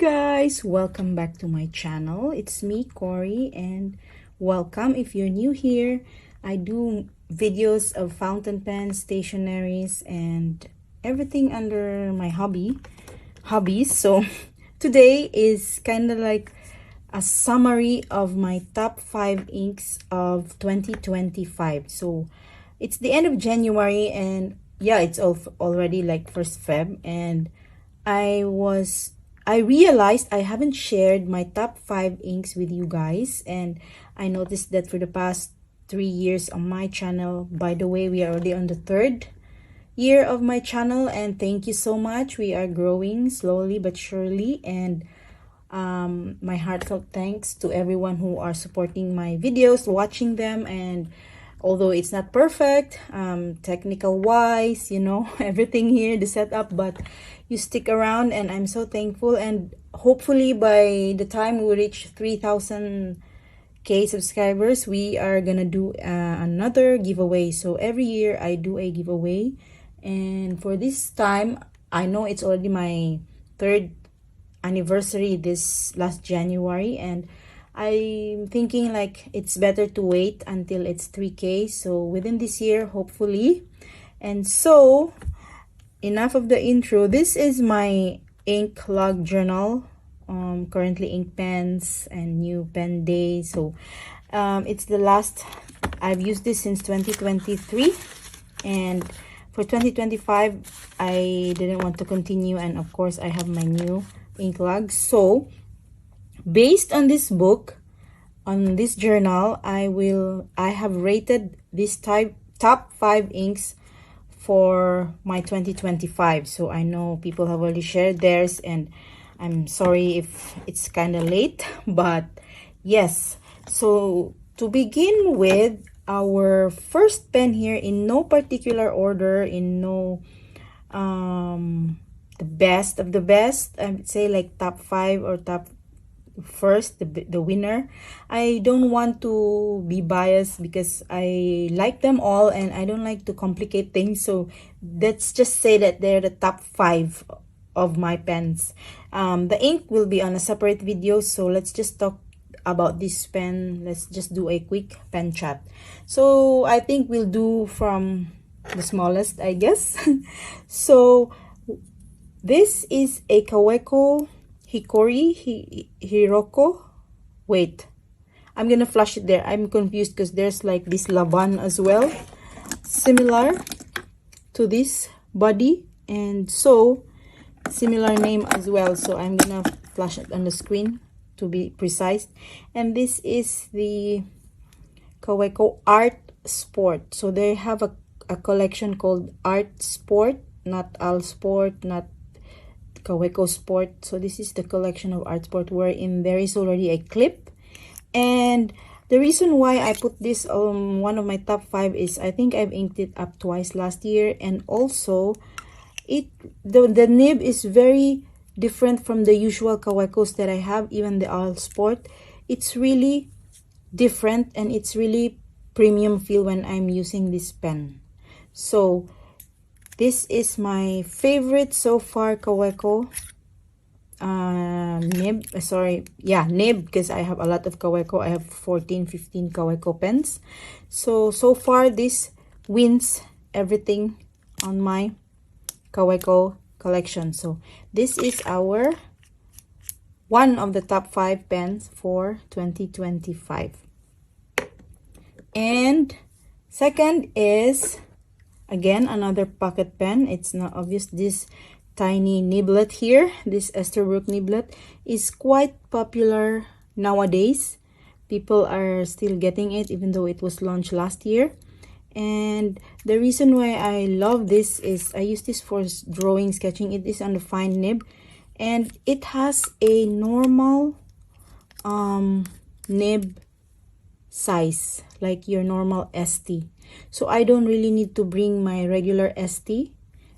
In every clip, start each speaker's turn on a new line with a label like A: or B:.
A: guys, welcome back to my channel. It's me, Cory, and welcome if you're new here. I do videos of fountain pens, stationaries, and everything under my hobbies. So today is kind of like a summary of my top 5 inks of 2025. So it's the end of January, and yeah, it's already like 1st Feb, and I realized I haven't shared my top 5 inks with you guys, and I noticed that for the past 3 years on my channel. By the way, we are already on the 3rd year of my channel, and thank you so much. We are growing slowly but surely, and my heartfelt thanks to everyone who are supporting my videos, watching them. And although it's not perfect, technical wise, you know, everything here, the setup, but you stick around, and I'm so thankful. And hopefully by the time we reach 3,000K subscribers, we are gonna do another giveaway. So every year I do a giveaway, and for this time, I know it's already my 3rd anniversary this last January, and I'm thinking like it's better to wait until it's 3K, so within this year, hopefully. And so enough of the intro. This is my ink log journal, currently ink pens and new pen day. So it's the last. I've used this since 2023, and for 2025 I didn't want to continue, and of course I have my new ink log. So based on this book, on this journal, I have rated this top 5 inks for my 2025. So I know people have already shared theirs, and I'm sorry if it's kind of late, but yes. So to begin with, our first pen here, in no particular order, in no the best of the best, I would say like top 5 or top first, the winner. I don't want to be biased because I like them all and I don't like to complicate things. So let's just say that they're the top 5 of my pens. The ink will be on a separate video, so let's just talk about this pen. Let's just do a quick pen chat. So I think we'll do from the smallest, I guess. So this is a Kaweco Hikori Hiroko. Wait, I'm gonna flash it there. I'm confused because there's like this Laban as well, similar to this body, and so similar name as well. So I'm gonna flash it on the screen to be precise. And this is the Kaweco Art Sport. So they have a collection called Art Sport, not Al Sport, not Kaweco Sport. So this is the collection of Art Sport, wherein there is already a clip. And the reason why I put this on one of my top 5 is I think I've inked it up twice last year, and also the nib is very different from the usual Kawecos that I have, even the All Sport. It's really different, and it's really premium feel when I'm using this pen. So this is my favorite so far Kaweco nib. Nib, because I have a lot of Kaweco. I have 14-15 Kaweco pens. So far this wins everything on my Kaweco collection. So this is our one of the top 5 pens for 2025. And second is again another pocket pen. It's not obvious. This tiny niblet here, this Esterbrook niblet, is quite popular nowadays. People are still getting it even though it was launched last year. And the reason why I love this is I use this for drawing, sketching. It is on the fine nib, and it has a normal nib size, like your normal ST. So I don't really need to bring my regular ST.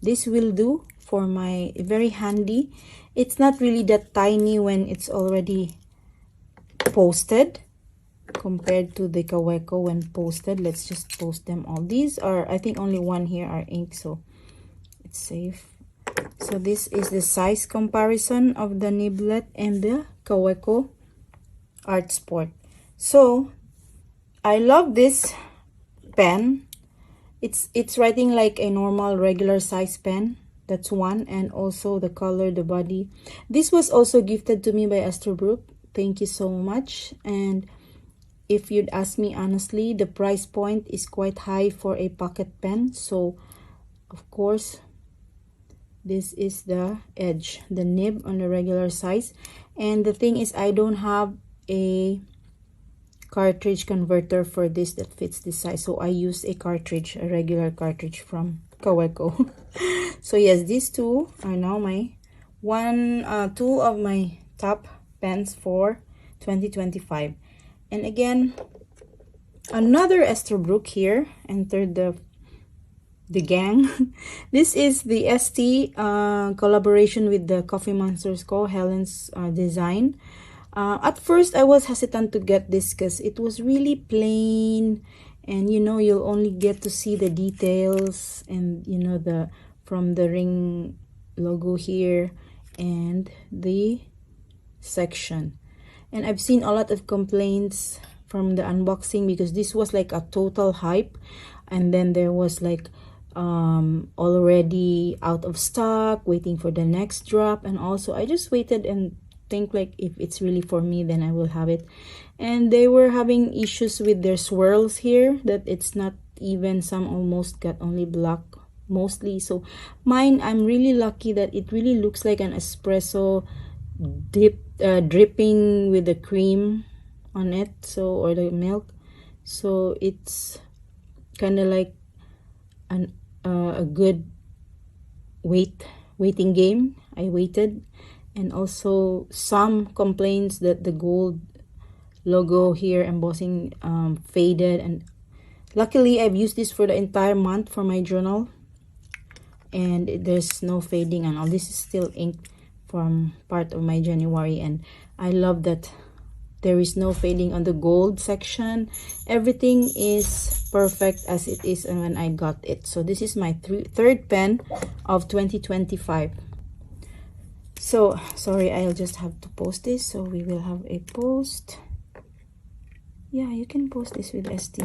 A: This will do for my, very handy. It's not really that tiny when it's already posted compared to the Kaweco when posted. Let's just post them all. These are, I think only one here are ink, so it's safe. So this is the size comparison of the niblet and the Kaweco Art Sport. So I love this pen. It's writing like a normal regular size pen. That's one. And also the color, the body. This was also gifted to me by Esterbrook. Thank you so much. And if you'd ask me honestly, the price point is quite high for a pocket pen. So of course, this is the edge, the nib on the regular size. And the thing is, I don't have a cartridge converter for this that fits this size, so I use a cartridge, a regular cartridge from Kaweco. So yes, these two are now my two of my top pens for 2025. And again, another Esterbrook here entered the gang. This is the ST collaboration with the Coffee Monsters Co. Helen's design. At first I was hesitant to get this because it was really plain, and you know, you'll only get to see the details, and you know, the from the ring logo here and the section. And I've seen a lot of complaints from the unboxing because this was like a total hype, and then there was like already out of stock, waiting for the next drop. And also I just waited and think like, if it's really for me, then I will have it. And they were having issues with their swirls here, that it's not even, some almost got only black mostly. So mine, I'm really lucky that it really looks like an espresso dripping with the cream on it, so, or the milk. So it's kind of like a good waiting game. I waited. And also some complaints that the gold logo here embossing faded, and luckily I've used this for the entire month for my journal, and there's no fading, and all this is still ink from part of my January. And I love that there is no fading on the gold section. Everything is perfect as it is when I got it. So this is my third pen of 2025. So sorry, I'll just have to post this. So we will have a post. Yeah, you can post this with ST.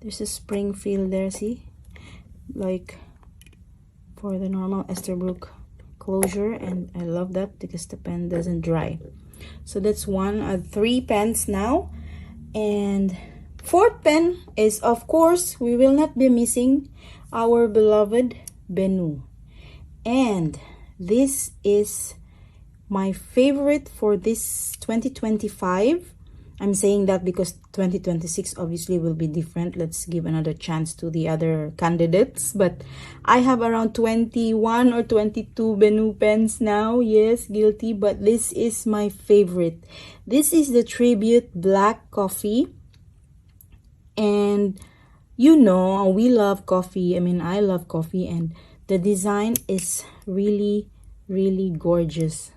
A: There's a spring feel there, see, like for the normal Esterbrook closure, and I love that because the pen doesn't dry. So that's one. 3 pens now. And fourth pen is, of course, we will not be missing our beloved Benu. And this is my favorite for this 2025. I'm saying that because 2026 obviously will be different. Let's give another chance to the other candidates. But I have around 21 or 22 Benu pens now. Yes, guilty. But this is my favorite. This is the Tribute Black Coffee. And you know, we love coffee. I mean, I love coffee. And the design is really, really gorgeous.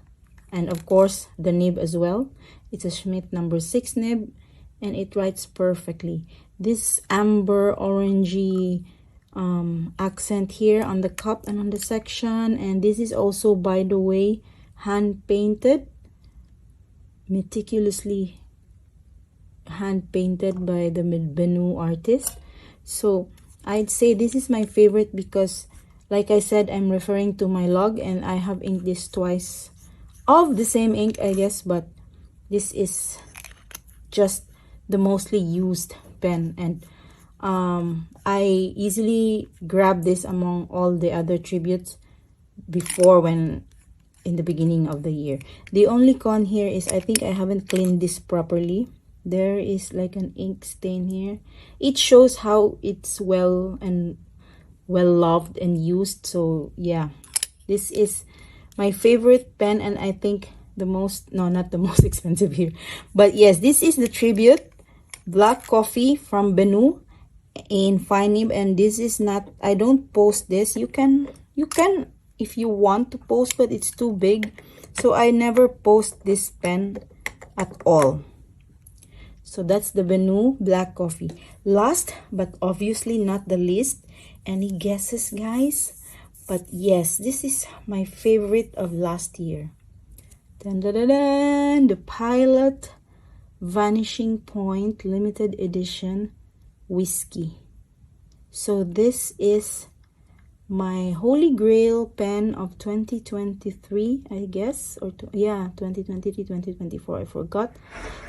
A: And of course, the nib as well. It's a Schmidt number 6 nib, and it writes perfectly. This amber orangey accent here on the cup and on the section. And this is also, by the way, hand painted, meticulously hand painted by the Benu artist. So I'd say this is my favorite because, like I said, I'm referring to my log, and I have inked this twice of the same ink, I guess, but this is just the mostly used pen. And I easily grabbed this among all the other tributes before, when in the beginning of the year. The only con here is I think I haven't cleaned this properly. There is like an ink stain here. It shows how it's well loved and used. So yeah, this is my favorite pen, and I think the most, no, not the most expensive here, but yes, this is the Tribute Black Coffee from Benu in fine nib. And this is not, I don't post this. You can if you want to post, but it's too big, so I never post this pen at all. So that's the Benu Black Coffee. Last but obviously not the least, any guesses, guys? But yes, this is my favorite of last year. Dun, dun, dun, dun, the Pilot Vanishing Point limited edition whiskey. So this is my holy grail pen of 2023, I guess, or yeah, 2023, 2024, I forgot.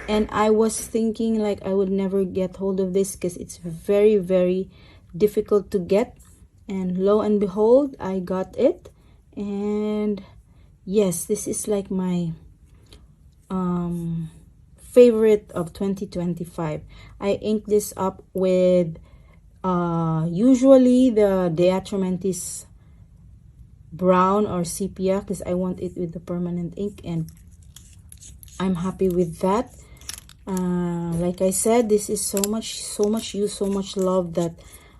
A: And I was thinking like I would never get hold of this because it's very, very difficult to get. And lo and behold, I got it. And yes, this is like my favorite of 2025. I ink this up with usually the Diatramentis brown or sepia because I want it with the permanent ink, and I'm happy with that. Like I said, this is so much use, so much love that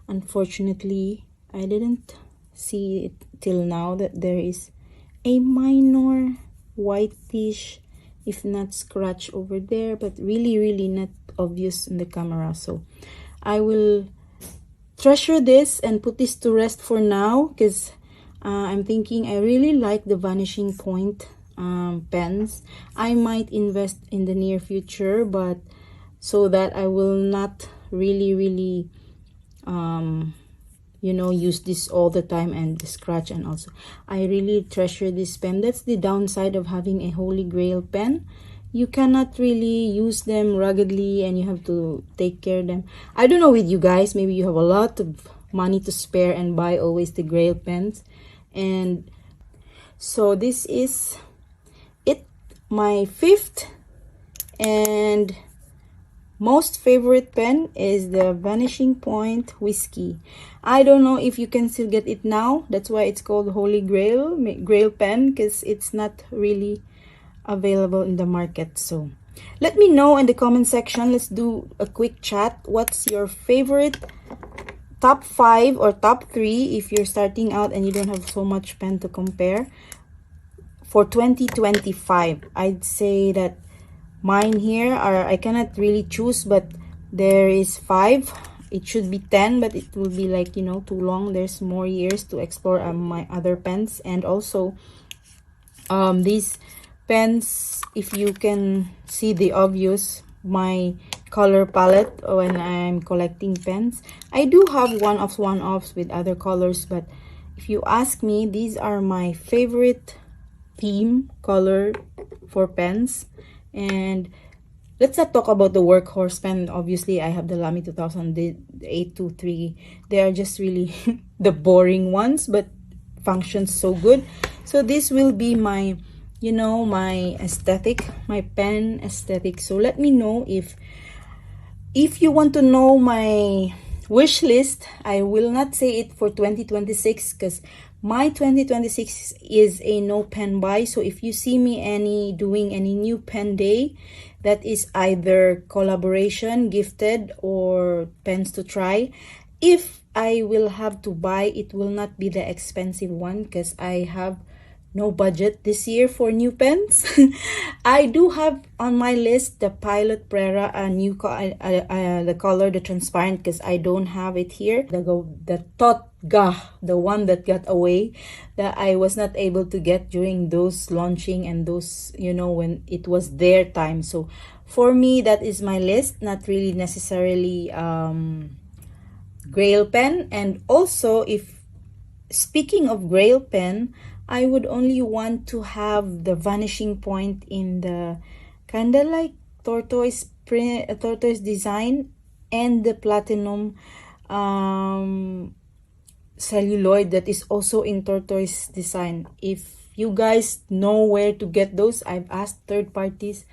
A: unfortunately I didn't see it till now that there is a minor whitish, if not scratch over there, but really not obvious in the camera. So I will treasure this and put this to rest for now because I'm thinking I really like the Vanishing Point pens. I might invest in the near future, but so that I will not really you know, use this all the time and scratch. And also I really treasure this pen. That's the downside of having a holy grail pen. You cannot really use them ruggedly and you have to take care of them. I don't know with you guys, maybe you have a lot of money to spare and buy always the grail pens. And so this is it, my fifth and most favorite pen is the Vanishing Point whiskey. I don't know if you can still get it now. That's why it's called Holy Grail pen, because it's not really available in the market. So let me know in the comment section. Let's do a quick chat. What's your favorite top 5 or top 3 if you're starting out and you don't have so much pen to compare for 2025? I'd say that mine here are, I cannot really choose, but there is 5. It should be 10, but it will be like, you know, too long. There's more years to explore my other pens. And also these pens, if you can see the obvious, my color palette when I'm collecting pens, I do have one-offs with other colors, but if you ask me, these are my favorite theme color for pens. And let's not talk about the workhorse pen. Obviously I have the Lamy 2000, the 823. They are just really the boring ones, but functions so good. So this will be my, you know, my aesthetic, my pen aesthetic. So let me know if you want to know my wish list. I will not say it for 2026 because my 2026 is a no pen buy. So if you see me doing any new pen day, that is either collaboration, gifted, or pens to try. If I will have to buy, it will not be the expensive one because I have no budget this year for new pens. I do have on my list the Pilot Prera, a new the color, the transparent, because I don't have it here. The Totga, the one that got away, that I was not able to get during those launching and those, you know, when it was their time. So for me, that is my list, not really necessarily Grail pen. And also, if speaking of Grail pen, I would only want to have the Vanishing Point in the kind of like tortoise print, tortoise design, and the platinum celluloid that is also in tortoise design. If you guys know where to get those, I've asked third parties.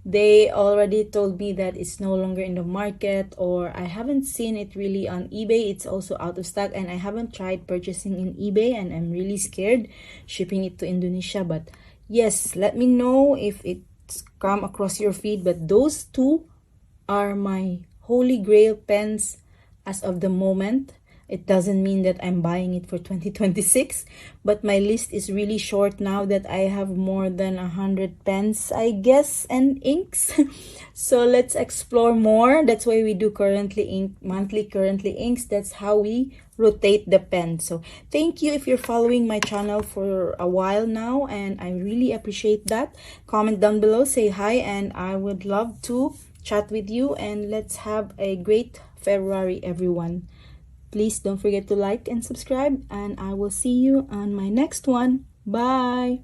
A: They already told me that it's no longer in the market, or I haven't seen it really on eBay. It's also out of stock, and I haven't tried purchasing in eBay, and I'm really scared shipping it to Indonesia. But yes, let me know if it's come across your feed. But those two are my holy grail pens as of the moment. It doesn't mean that I'm buying it for 2026, but my list is really short now that I have more than 100 pens, I guess, and inks. So let's explore more. That's why we do monthly currently inks. That's how we rotate the pen. So thank you if you're following my channel for a while now, and I really appreciate that. Comment down below, say hi, and I would love to chat with you, and let's have a great February, everyone. Please don't forget to like and subscribe, and I will see you on my next one. Bye!